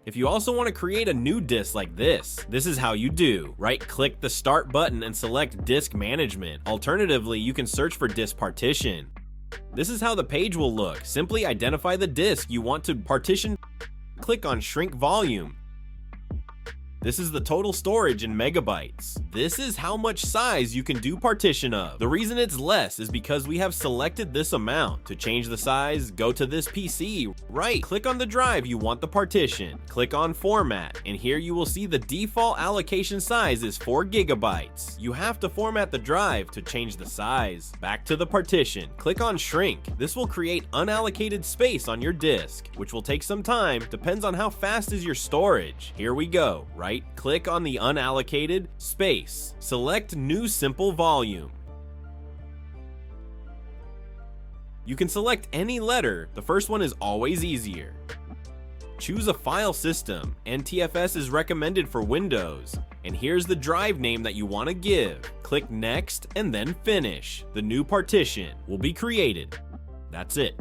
If you also want to create a new disk like this is how you do. Right-click the Start button and select Disk Management. Alternatively, you can search for Disk Partition. This is how the page will look. Simply identify the disk you want to partition. Click on Shrink Volume. This is the total storage in megabytes. This is how much size you can do partition of. The reason it's less is because we have selected this amount. To change the size, go to this PC. Right, click on the drive you want the partition. Click on Format, and here you will see the default allocation size is 4 gigabytes. You have to format the drive to change the size. Back to the partition. Click on Shrink. This will create unallocated space on your disk, which will take some time. Depends on how fast is your storage. Here we go. Right-click on the unallocated space. Select New Simple Volume. You can select any letter. The first one is always easier. Choose a file system. NTFS is recommended for Windows. And here's the drive name that you want to give. Click Next and then Finish. The new partition will be created. That's it.